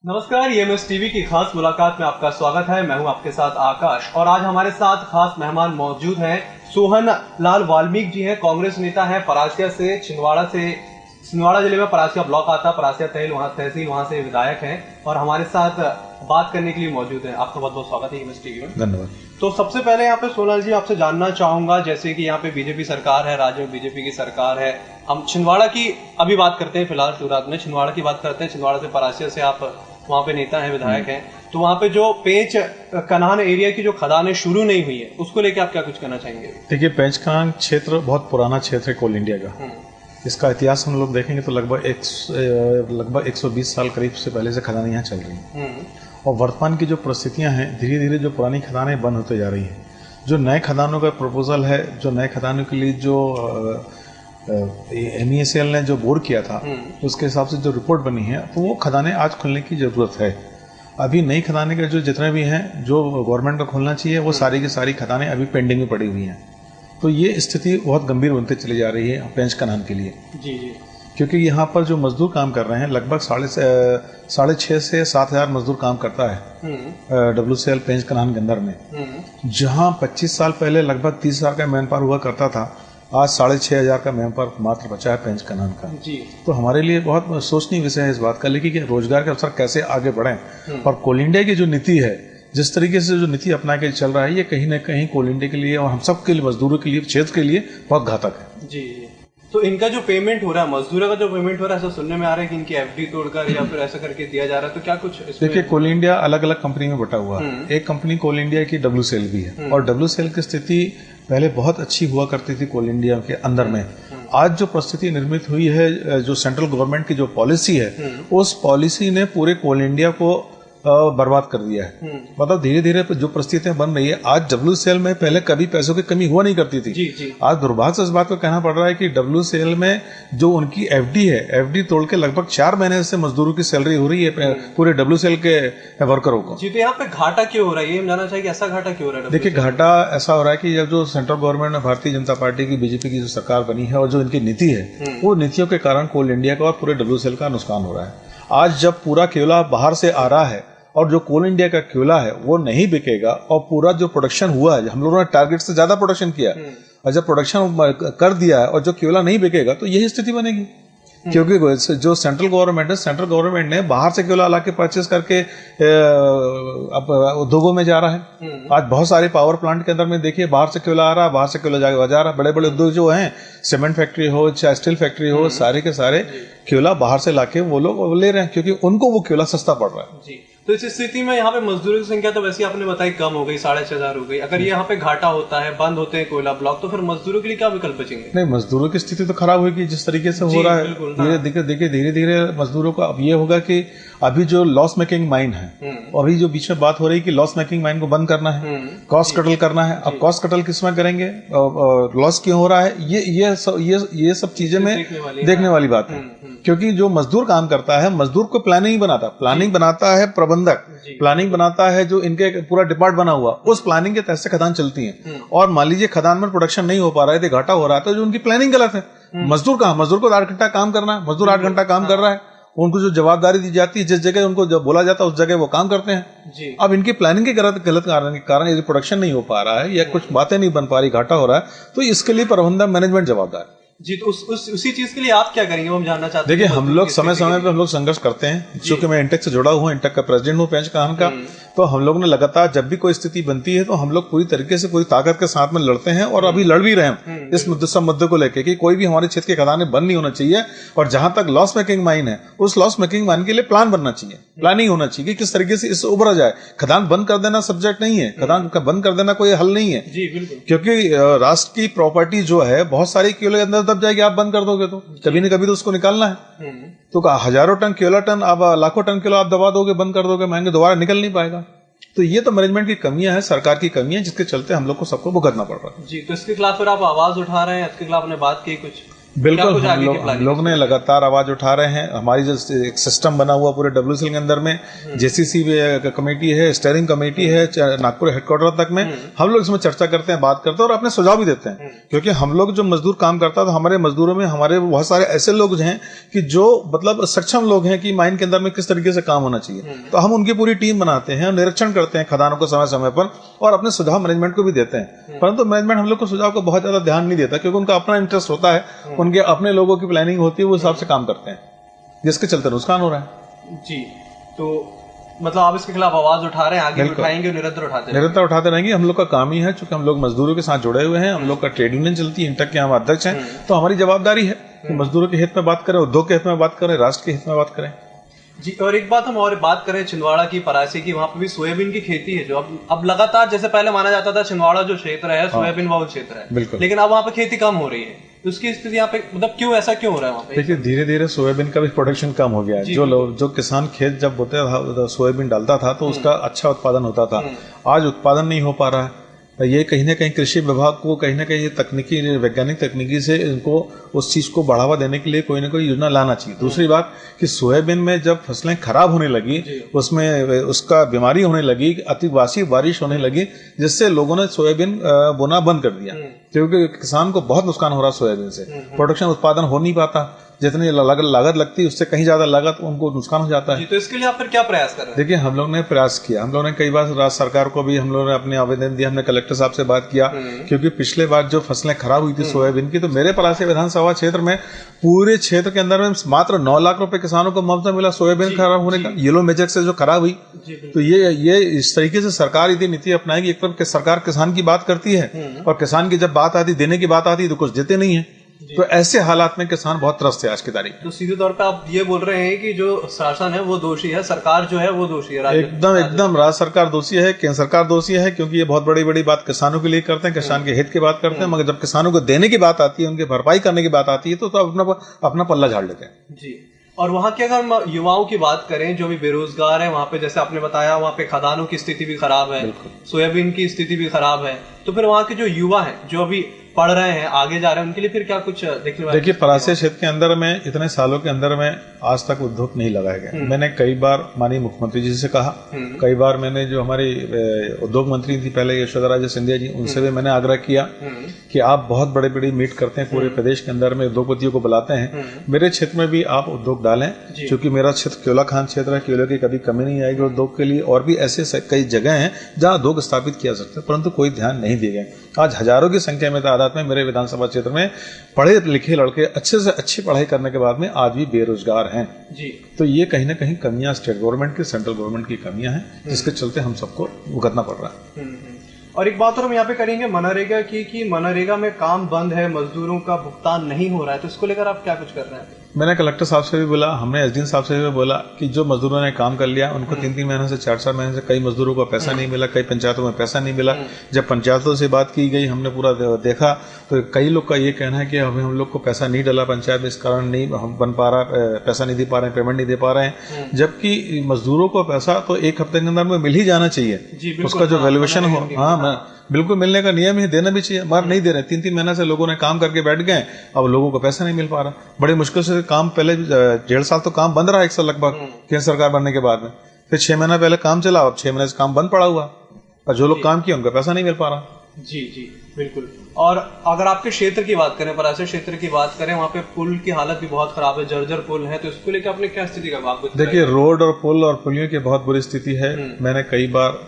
नमस्कार, EMS TV की खास मुलाकात में आपका स्वागत है। मैं हूं आपके साथ आकाश और आज हमारे साथ खास मेहमान मौजूद हैं। सोहन लाल वाल्मीकि जी हैं, कांग्रेस नेता हैं, परासिया से, छिंदवाड़ा जिले में परासिया ब्लॉक आता है, परासिया तहसील वहां से विधायक हैं और हमारे साथ बात करने के लिए मौजूद हैं। आपका बहुत बहुत स्वागत है ईएमएस टीवी में। धन्यवाद। तो सबसे पहले यहाँ पे सोहन जी आपसे जानना चाहूंगा, जैसे कि यहाँ पे बीजेपी सरकार है, राज्य में बीजेपी की सरकार है। हम छिंदवाड़ा की अभी बात करते हैं, फिलहाल शुरुआत में छिंदवाड़ा की बात करते हैं। छिंदवाड़ा से परासिया से आप वहाँ पे नेता हैं, विधायक हैं, तो वहाँ पे जो पेंच कन्हान एरिया की जो खदानें शुरू नहीं हुई है, उसको लेके आप क्या कुछ कहना चाहेंगे? देखिए, पेंच कन्हान क्षेत्र बहुत पुराना क्षेत्र है कोल इंडिया का। इसका इतिहास हम लोग देखेंगे तो लगभग 120 साल करीब से पहले से खदानें यहाँ चल रही हैं। और वर्तमान की जो परिस्थितियाँ हैं, धीरे धीरे जो पुरानी खदानें बंद होते जा रही हैं। जो नए खदानों का प्रपोजल है, जो नए खदानों के लिए जो MEACL ने जो बोर किया था, उसके हिसाब से जो रिपोर्ट बनी है, तो वो खदानें आज खुलने की जरूरत है। अभी नई खदानें के जो जितने भी हैं, जो गवर्नमेंट को खोलना चाहिए, वो सारी की सारी खदानें अभी पेंडिंग में पड़ी हुई हैं। तो ये स्थिति बहुत गंभीर बनते चली जा रही है पेंच कन्हान के लिए। जी। क्योंकि यहाँ पर जो मजदूर काम कर रहे हैं, लगभग 6,500 से 7,000 मजदूर काम करता है WCL पेंच कन्हान के अंदर में। जहाँ 25 साल पहले लगभग 30,000 का मैन पावर हुआ करता था, आज 6,500 का मैन पावर मात्र बचा है पेंच कन्हान का। जी। तो हमारे लिए बहुत सोचनीय विषय है इस बात का, लेकिन कि रोजगार के अवसर कैसे आगे बढ़ें। और कोल इंडिया की जो नीति है, जिस तरीके से जो नीति अपना के चल रहा है, ये कहीं ना कहीं कोल इंडिया के लिए और हम सब के लिए, मजदूरों के लिए, क्षेत्र के लिए बहुत घातक है। जी। तो इनका जो पेमेंट हो रहा है, मजदूरों का जो पेमेंट हो रहा है, ऐसा सुनने में आ रहा है कि इनकी FD तोड़कर या फिर ऐसा करके दिया जा रहा है, तो क्या कुछ? देखिए, कोल इंडिया अलग अलग कंपनी में बटा हुआ है। एक कंपनी कोल इंडिया की WCL भी है, और WCL की स्थिति पहले बहुत अच्छी हुआ करती थी कोल इंडिया के अंदर में। आज जो परिस्थिति निर्मित हुई है, जो सेंट्रल गवर्नमेंट की जो पॉलिसी है, उस पॉलिसी ने पूरे कोल इंडिया को बर्बाद कर दिया है। मतलब धीरे धीरे जो परिस्थितियां बन रही है, आज WCL में पहले कभी पैसों की कमी हुआ नहीं करती थी। जी। आज दुर्भाग्य से इस बात को कहना पड़ रहा है कि WCL में जो उनकी FD है, FD तोड़ के लगभग 4 महीने से मजदूरों की सैलरी हो रही है पूरे WCL के वर्करों को। जी। तो यहाँ पे घाटा क्यों हो रहा है, ये हम जानना चाहिए कि ऐसा घाटा क्यों हो रहा है? देखिए, घाटा ऐसा हो रहा है कि जब जो सेंट्रल गवर्नमेंट में भारतीय जनता पार्टी की, BJP की जो सरकार बनी है, और जो इनकी नीति है, वो नीतियों के कारण कोल इंडिया का और पूरे WCL का नुकसान हो रहा है। आज जब पूरा कोयला बाहर से आ रहा है और जो कोल इंडिया का कोयला है वो नहीं बिकेगा, और पूरा जो प्रोडक्शन हुआ है, हम लोगों ने टारगेट से ज्यादा प्रोडक्शन किया, और जब प्रोडक्शन कर दिया है और जो कोयला नहीं बिकेगा, तो यही स्थिति बनेगी। क्योंकि जो सेंट्रल गवर्नमेंट ने बाहर से कोयला ला के परचेज करके अब उद्योगों में जा रहा है। आज बहुत सारे पावर प्लांट के अंदर में देखिए, बाहर से कोयला आ रहा है, बाहर से कोयला जा रहा है। बड़े बड़े उद्योग जो हैं, सीमेंट फैक्ट्री हो चाहे स्टील फैक्ट्री हो, सारे के सारे कोयला बाहर से लाके वो लोग ले रहे हैं, क्योंकि उनको वो कोयला सस्ता पड़ रहा है। जी। तो इस स्थिति में यहाँ पे मजदूरों की संख्या तो वैसे आपने बताई कम हो गई, 6,500 हो गई। अगर यहाँ पे घाटा होता है, बंद होते हैं कोयला ब्लॉक, तो फिर मजदूरों के लिए क्या विकल्प बचेंगे? नहीं, मजदूरों की स्थिति तो खराब होगी जिस तरीके से हो रहा है। धीरे धीरे मजदूरों का अब ये होगा कि अभी जो लॉस मेकिंग माइन है, अभी जो बीच में बात हो रही है कि लॉस मेकिंग माइन को बंद करना है, कॉस्ट कटल करना है। अब कॉस्ट कटल किस में करेंगे, लॉस क्यों हो रहा है, ये सब चीजें में देखने वाली बात है। क्योंकि जो मजदूर काम करता है, मजदूर को प्लानिंग बनाता है प्रबंधक, प्लानिंग बनाता है, जो इनके पूरा डिपार्ट बना हुआ, उस प्लानिंग के तहत से खदान चलती है। और मान लीजिए खदान में प्रोडक्शन नहीं हो पा रहा है, घाटा हो रहा है, तो जो उनकी प्लानिंग गलत है। मजदूर कहाँ, मजदूर को 8 घंटा काम करना है, मजदूर 8 घंटा काम कर रहा है, उनको जो जवाबदारी दी जाती है, जिस जगह उनको जब बोला जाता है उस जगह वो काम करते हैं। अब इनकी प्लानिंग के गलत कारण के कारण यदि प्रोडक्शन नहीं हो पा रहा है या कुछ बातें नहीं बन पा रही, घाटा हो रहा है, तो इसके लिए प्रबंधन मैनेजमेंट जवाबदार है। जी। तो उसी चीज के लिए आप क्या करेंगे, वो हम जानना चाहते हैं। देखिए, हम लोग समय समय पे हम लोग संघर्ष करते हैं। क्योंकि मैं इंटेक से जुड़ा हुआ, इंटेक का प्रेसिडेंट हूँ पेंच कन्हान का, तो हम लोग ने लगातार जब भी कोई स्थिति बनती है, तो हम लोग पूरी तरीके से, पूरी ताकत के साथ में लड़ते हैं, और अभी लड़ भी रहे हैं इस मुद्दे को लेकर कि कोई भी हमारे क्षेत्र के खदानें बंद नहीं होना चाहिए। और जहां तक लॉस मेकिंग माइन है, उस लॉस मेकिंग माइन के लिए प्लान बनना चाहिए, प्लानिंग होना चाहिए कि किस तरीके से इससे उभरा जाए। खदान बंद कर देना सब्जेक्ट नहीं है, खदान बंद कर देना कोई हल नहीं है। जी, बिल्कुल। क्योंकि राष्ट्र की प्रॉपर्टी जो है, बहुत सारी कोयले के अंदर दब जाएगी, आप बंद कर दोगे तो कभी न कभी तो उसको निकालना है। तो हजारों टन कोयला टन, आप लाखों टन कोयला आप दबा दोगे, बंद कर दोगे, महंगे दोबारा निकल नहीं पाएगा। तो ये तो मैनेजमेंट की कमियां है, सरकार की कमियां, जिसके चलते हम लोग को सबको भुगतना पड़ रहा है। जी। तो इसके खिलाफ फिर आप आवाज उठा रहे हैं, इसके खिलाफ आपने बात की कुछ? बिल्कुल, हम लोग ने लगातार आवाज उठा रहे हैं। हमारी जो एक सिस्टम बना हुआ पूरे WCL के अंदर में, JCC कमेटी है, स्टीयरिंग कमेटी है, नागपुर हेडक्वार्टर तक में हम लोग इसमें चर्चा करते हैं, बात करते हैं और अपने सुझाव भी देते हैं। क्योंकि हम लोग जो मजदूर काम करता है तो हमारे मजदूरों में हमारे बहुत सारे ऐसे लोग हैं कि जो मतलब सक्षम लोग हैं कि माइन के अंदर में किस तरीके से काम होना चाहिए, तो हम उनकी पूरी टीम बनाते हैं, निरीक्षण करते हैं खदानों को समय समय पर और अपने सुझाव मैनेजमेंट को भी देते हैं। परंतु मैनेजमेंट हम लोग को सुझाव को बहुत ज्यादा ध्यान नहीं देता, क्योंकि उनका अपना इंटरेस्ट होता है, उनके अपने लोगों की प्लानिंग होती है, वो हिसाब से काम करते हैं, जिसके चलते नुकसान हो रहा है। जी, तो मतलब आप इसके खिलाफ आवाज उठा रहे हैं, आगे उठाएंगे, निरंतर उठाते रहेंगे। हम लोग का काम ही है, चूंकि हम लोग मजदूरों के साथ जुड़े हुए हैं, हम लोग का ट्रेड यूनियन चलती है, इंटक के हम अध्यक्ष हैं, तो हमारी जवाबदारी है कि मजदूरों के हित में बात करें, उद्योग के हित में बात करें, राष्ट्र के हित में बात करें। जी, और एक बात हम और बात करें छिंदवाड़ा की, परासी की, वहाँ पे भी सोयाबीन की खेती है जो अब लगातार, जैसे पहले माना जाता था छिंदवाड़ा जो क्षेत्र है सोयाबीन बहुल क्षेत्र है, लेकिन अब वहाँ पे खेती कम हो रही है, तो उसकी स्थिति यहाँ पे मतलब क्यों, ऐसा क्यों हो रहा है वहाँ पे? देखिए, धीरे धीरे सोयाबीन का भी प्रोडक्शन कम हो गया है। जो किसान खेत जब बोते था, सोयाबीन डालता था तो उसका अच्छा उत्पादन होता था, आज उत्पादन नहीं हो पा रहा है। ये कहीं ना कहीं कृषि विभाग को कहीं ना कहीं तकनीकी, वैज्ञानिक तकनीकी से इनको उस चीज को बढ़ावा देने के लिए कोई ना कोई योजना लाना चाहिए। दूसरी बात कि सोयाबीन में जब फसलें खराब होने लगी, उसमें उसका बीमारी होने लगी, अतिवासी बारिश होने लगी, जिससे लोगों ने सोयाबीन बोना बंद कर दिया, क्योंकि किसान को बहुत नुकसान हो रहा सोयाबीन से। प्रोडक्शन उत्पादन हो नहीं पाता, जितनी लागत लगती है उससे कहीं ज्यादा लागत उनको नुकसान हो जाता है। तो इसके लिए आप फिर क्या प्रयास कर रहे हैं? देखिए, हम लोग ने प्रयास किया, हम लोग ने कई बार राज्य सरकार को भी हम लोग ने अपने आवेदन दिया, हमने कलेक्टर साहब से बात किया, क्योंकि पिछले बार जो फसलें खराब हुई थी सोयाबीन की, तो मेरे परासी विधानसभा क्षेत्र में पूरे क्षेत्र के अंदर में मात्र 9 लाख रुपए किसानों को मुआवजा मिला सोयाबीन खराब होने का, येलो मेजक से जो खराब हुई। तो ये इस तरीके से सरकार यदि नीति अपनाएगी, एक तरफ सरकार किसान की बात करती है और किसान की जब बात आती, देने की बात आती, तो कुछ देते नहीं है। तो ऐसे हालात में किसान बहुत त्रस्त है आज की तारीख। तो सीधे तौर पे आप ये बोल रहे हैं कि जो शासन है वो दोषी है, सरकार जो है वो दोषी है? एकदम राज्य सरकार दोषी है, केंद्र सरकार दोषी है, क्योंकि ये बहुत बड़ी बड़ी बात किसानों के लिए करते हैं, किसान के हित की बात करते हैं, मगर जब किसानों को देने की बात आती है, उनकी भरपाई करने की बात आती है, तो अपना पल्ला झाड़ लेते हैं। जी, और वहाँ के अगर हम युवाओं की बात करें जो भी बेरोजगार हैं, वहाँ पे जैसे आपने बताया वहाँ पे खदानों की स्थिति भी खराब है, सोयाबीन की स्थिति भी खराब है, तो फिर वहाँ के जो युवा हैं जो अभी पढ़ रहे हैं, आगे जा रहे हैं, उनके लिए फिर क्या कुछ देखने वाला? देखिए, परासी क्षेत्र के अंदर में इतने सालों के अंदर में आज तक उद्योग नहीं लगाए गए। मैंने कई बार माननीय मुख्यमंत्री जी से कहा, कई बार मैंने जो हमारी उद्योग मंत्री थी पहले यशोधरा राजे सिंधिया जी, उनसे भी मैंने आग्रह किया कि आप बहुत बड़े बड़ी मीट करते हैं, पूरे प्रदेश के अंदर में उद्योगपतियों को बुलाते हैं, मेरे क्षेत्र में भी आप उद्योग डालें, क्योंकि मेरा क्षेत्र केवला खान क्षेत्र है, केवले की कभी कमी नहीं आएगी उद्योग के लिए। और भी ऐसे कई जगह हैं जहाँ उद्योग स्थापित किया सकते हैं, परंतु कोई ध्यान नहीं दिए गए। आज हजारों की संख्या में तादाद में मेरे विधानसभा क्षेत्र में पढ़े लिखे लड़के अच्छे से अच्छी पढ़ाई करने के बाद में आज भी बेरोजगार हैं। जी, तो ये कहीं ना कहीं कमियां स्टेट गवर्नमेंट की, सेंट्रल गवर्नमेंट की कमियां हैं, जिसके चलते हम सबको भुगतना पड़ रहा है। और एक बात और हम यहाँ पे करेंगे मनरेगा की, कि मनरेगा में काम बंद है, मजदूरों का भुगतान नहीं हो रहा है, तो इसको लेकर आप क्या कुछ कर रहे हैं? मैंने कलेक्टर साहब से भी बोला, हमने एसडीएम साहब से भी बोला कि जो मजदूरों ने काम कर लिया उनको 3-3 महीने से 4-4 महीने से कई मजदूरों को पैसा नहीं मिला, कई पंचायतों में पैसा नहीं मिला। जब पंचायतों से बात की गई, हमने पूरा देखा, तो कई लोग का ये कहना है कि हम लोग को पैसा नहीं डाला पंचायत में, इस कारण नहीं हम बन पा रहा, पैसा नहीं दे पा रहे हैं, पेमेंट नहीं दे पा रहे हैं। जबकि मजदूरों को पैसा तो एक हफ्ते के अंदर में मिल ही जाना चाहिए, उसका जो वैल्यूएशन हो, हाँ बिल्कुल मिलने का नियम ही, देना भी चाहिए, बार नहीं दे रहे। 3-3 महीने से लोगों ने काम करके बैठ गए, अब लोगों को पैसा नहीं मिल पा रहा। बड़ी मुश्किल से काम, पहले 1.5 साल तो काम बंद रहा, 1 साल लगभग केंद्र सरकार बनने के बाद में, फिर 6 महीना पहले काम चला, अब 6 महीने से काम बंद पड़ा हुआ, और जो लोग काम किए उनका पैसा नहीं मिल पा रहा। जी जी बिल्कुल। और अगर आपके क्षेत्र की बात करें, परासी क्षेत्र की बात करें, वहाँ पे पुल की हालत भी बहुत खराब है, जर्जर पुल है, तो इसको लेकर आपने क्या स्थिति का आपको? देखिए, रोड और पुल और पुलियों की बहुत बुरी स्थिति है। मैंने कई बार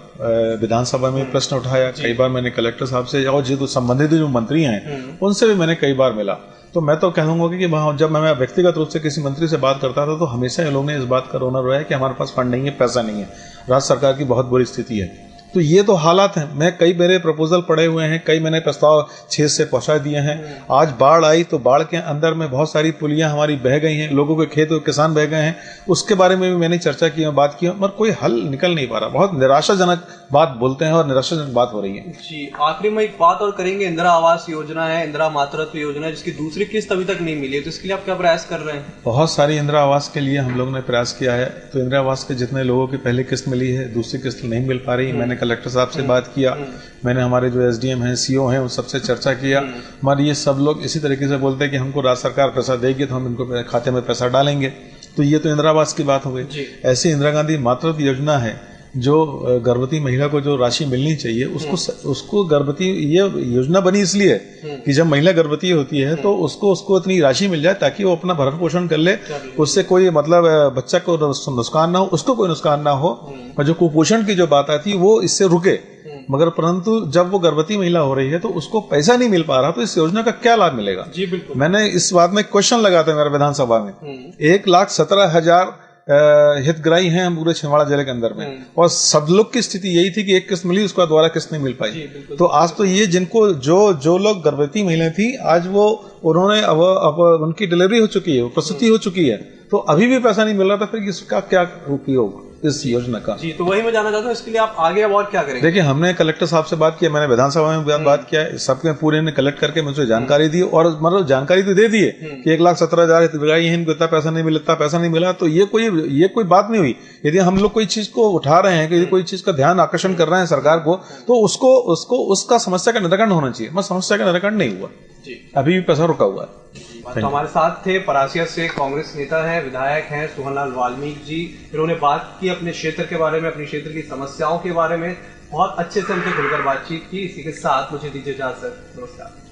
विधानसभा में प्रश्न उठाया, कई बार मैंने कलेक्टर साहब से और जो संबंधित जो मंत्री हैं उनसे भी मैंने कई बार मिला। तो मैं तो कहूंगा कि वहाँ जब मैं व्यक्तिगत रूप से किसी मंत्री से बात करता था तो हमेशा ये लोग ने इस बात का रोना रोया कि हमारे पास फंड नहीं है, पैसा नहीं है, राज्य सरकार की बहुत बुरी स्थिति है। तो ये तो हालात हैं। मैं कई मेरे प्रपोजल पड़े हुए हैं, कई मैंने प्रस्ताव 6 से पहुंचा दिए हैं। आज बाढ़ आई तो बाढ़ के अंदर में बहुत सारी पुलियां हमारी बह गई हैं, लोगों के खेत किसान बह गए हैं, उसके बारे में भी मैंने चर्चा की, बात की, मगर कोई हल निकल नहीं पा रहा। बहुत निराशाजनक बात बोलते हैं और निराशाजनक बात हो रही है। जी, आखिरी में एक बात और करेंगे, इंदिरा आवास योजना है, इंदिरा मातृत्व योजना है, जिसकी दूसरी किस्त अभी तक नहीं मिली है, तो इसके लिए आप क्या प्रयास कर रहे हैं? बहुत सारी इंदिरा आवास के लिए हम लोग ने प्रयास किया है। तो इंदिरा आवास के जितने लोगों की पहली किस्त मिली है, दूसरी किस्त नहीं मिल पा रही। मैंने कलेक्टर साहब से बात किया, मैंने हमारे जो एसडीएम हैं, सीओ हैं, उन सबसे चर्चा किया। हमारे ये सब लोग इसी तरीके से बोलते हैं कि हमको राज्य सरकार पैसा देगी तो हम इनको खाते में पैसा डालेंगे। तो ये तो इंदिरा आवास की बात हो गई। ऐसी इंदिरा गांधी मातृत्व योजना है, जो गर्भवती महिला को जो राशि मिलनी चाहिए उसको गर्भवती, ये योजना बनी इसलिए कि जब महिला गर्भवती होती है तो उसको इतनी राशि मिल जाए ताकि वो अपना भरण पोषण कर ले, उससे कोई मतलब बच्चा को नुकसान ना हो, उसको कोई नुकसान ना हो, और जो कुपोषण की जो बात आती है वो इससे रुके। मगर परंतु जब वो गर्भवती महिला हो रही है तो उसको पैसा नहीं मिल पा रहा, तो इस योजना का क्या लाभ मिलेगा? जी बिल्कुल। मैंने इस बात में क्वेश्चन लगाते मेरे विधानसभा में, 1,17,000 हितग्राही हैं पूरे छिंदवाड़ा जिले के अंदर में, और सब लोग की स्थिति यही थी कि एक किस्त मिली, उसका दोबारा किस्त नहीं मिल पाई। तो आज तो ये जिनको जो लोग गर्भवती महिलाएं थी, आज वो उन्होंने अब उनकी डिलीवरी हो चुकी है, प्रसूति हो चुकी है, तो अभी भी पैसा नहीं मिल रहा था, फिर इसका क्या उपयोग इस योजना का? जी, तो वही मैं जानना चाहता हूँ, इसके लिए आप आगे अब और क्या करेंगे? देखिए, हमने कलेक्टर साहब से बात किया, मैंने विधानसभा में बात किया, सबके पूरे ने कलेक्ट करके मुझे जानकारी दी, और मतलब जानकारी तो दे दी है कि 1,17,000 हितग्राही हैं, इनको इतना पैसा नहीं मिला, इतना पैसा नहीं मिला। तो ये कोई बात नहीं हुई। यदि हम लोग कोई चीज को उठा रहे हैं, कि कोई चीज का ध्यान आकर्षण कर रहे हैं सरकार को, तो उसका समस्या का निराकरण होना चाहिए। मैं समस्या का निराकरण नहीं हुआ, अभी भी पैसा रुका हुआ है। तो हमारे साथ थे परासिया से कांग्रेस नेता हैं, विधायक हैं सोहनलाल वाल्मीकि जी। इन्होंने बात की अपने क्षेत्र के बारे में, अपने क्षेत्र की समस्याओं के बारे में, बहुत अच्छे से हमसे खुलकर बातचीत की। इसी के साथ मुझे दीजिए इजाजत, नमस्कार।